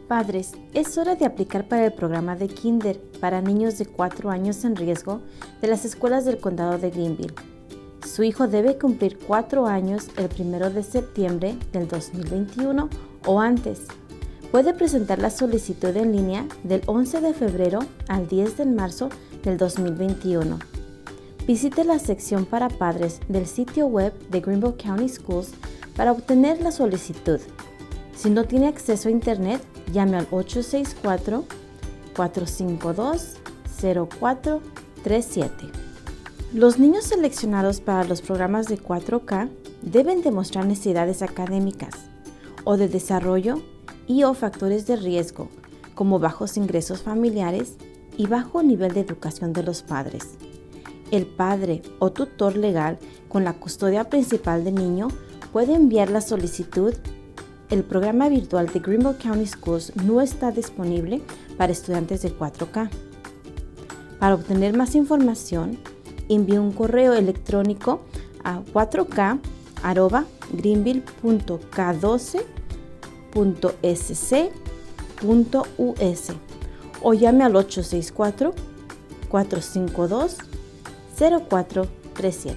Padres, es hora de aplicar para el programa de Kinder para niños de 4 años en riesgo de las escuelas del condado de Greenville. Su hijo debe cumplir 4 años el 1 de septiembre del 2021 o antes. Puede presentar la solicitud en línea del 11 de febrero al 10 de marzo del 2021. Visite la sección para padres del sitio web de Greenville County Schools para obtener la solicitud. Si no tiene acceso a Internet, llame al 864-452-0437. Los niños seleccionados para los programas de 4K deben demostrar necesidades académicas o de desarrollo y o factores de riesgo, como bajos ingresos familiares y bajo nivel de educación de los padres. El padre o tutor legal con la custodia principal del niño puede enviar la solicitud. El programa virtual de Greenville County Schools no está disponible para estudiantes de 4K. Para obtener más información, envíe un correo electrónico a 4K@greenville.k12.sc.us o llame al 864-452-0437.